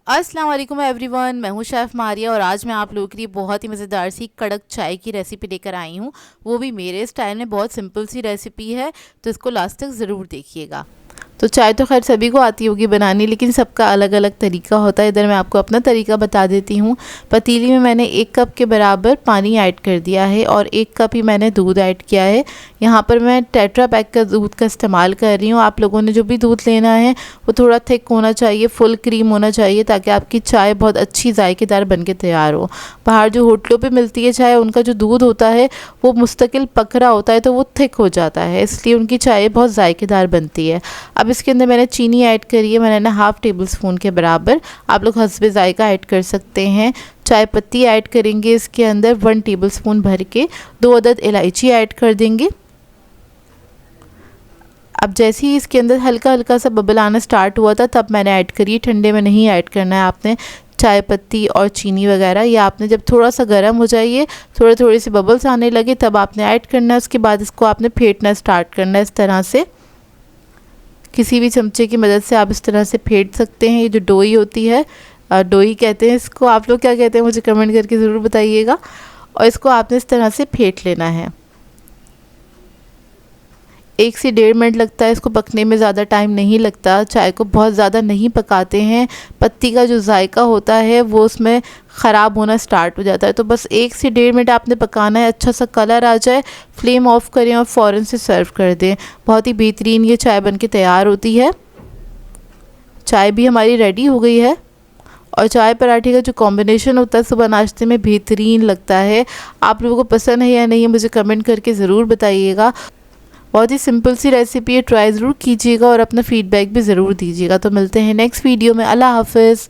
अस्सलाम वालेकुम एवरीवन, मैं हूं शेफ़ मारिया और आज मैं आप लोगों के लिए बहुत ही मज़ेदार सी कड़क चाय की रेसिपी लेकर आई हूं। वो भी मेरे स्टाइल में बहुत सिंपल सी रेसिपी है, तो इसको लास्ट तक ज़रूर देखिएगा। तो चाय तो खैर सभी को आती होगी बनानी, लेकिन सबका अलग अलग तरीका होता है। इधर मैं आपको अपना तरीका बता देती हूँ। पतीली में मैंने 1 कप के बराबर पानी ऐड कर दिया है और 1 कप ही मैंने दूध ऐड किया है। यहाँ पर मैं टेट्रा पैक का दूध का इस्तेमाल कर रही हूँ। आप लोगों ने जो भी दूध लेना है वो थोड़ा थिक होना चाहिए, फुल क्रीम होना चाहिए, ताकि आपकी चाय बहुत अच्छी जायकेदार बन के तैयार हो। बाहर जो होटलों पे मिलती है चाय, उनका जो दूध होता है वो मुस्तकिल पक रहा होता है, तो वो थिक हो जाता है, इसलिए उनकी चाय बहुत जायकेदार बनती है। अब इसके अंदर मैंने चीनी ऐड करी है, मैंने ना 1/2 टेबल स्पून के बराबर। आप लोग हस्बे जायका ऐड कर सकते हैं। चाय पत्ती ऐड करेंगे इसके अंदर 1 टेबल स्पून भर के। 2 अदद इलायची ऐड कर देंगे। अब जैसे ही इसके अंदर हल्का हल्का सा बबल आना स्टार्ट हुआ था, तब मैंने ऐड करी। ठंडे में नहीं ऐड करना है आपने चाय पत्ती और चीनी वगैरह। ये आपने जब थोड़ा सा गर्म हो जाइए, थोड़े थोड़े से बबल्स आने लगे, तब आपने ऐड करना है। उसके बाद इसको आपने फेंटना स्टार्ट करना है इस तरह से। किसी भी चमचे की मदद से आप इस तरह से फेंट सकते हैं। ये जो डोई होती है, डोई कहते हैं इसको, आप लोग क्या कहते हैं मुझे कमेंट करके ज़रूर बताइएगा। और इसको आपने इस तरह से फेंट लेना है। 1 से 1.5 मिनट लगता है इसको पकने में, ज़्यादा टाइम नहीं लगता। चाय को बहुत ज़्यादा नहीं पकाते हैं, पत्ती का जो जायका होता है वो उसमें ख़राब होना स्टार्ट हो जाता है। तो बस 1 से 1.5 मिनट आपने पकाना है। अच्छा सा कलर आ जाए, फ्लेम ऑफ करें और फ़ौरन से सर्व कर दें। बहुत ही बेहतरीन ये चाय बन के तैयार होती है। चाय भी हमारी रेडी हो गई है। और चाय पराठे का जो कॉम्बिनेशन होता है सुबह नाश्ते में, बेहतरीन लगता है। आप लोगों को पसंद है या नहीं मुझे कमेंट करके ज़रूर बताइएगा। बहुत ही सिंपल सी रेसिपी है, ट्राई ज़रूर कीजिएगा और अपना फीडबैक भी ज़रूर दीजिएगा। तो मिलते हैं नेक्स्ट वीडियो में। अल्लाह हाफ़िज़।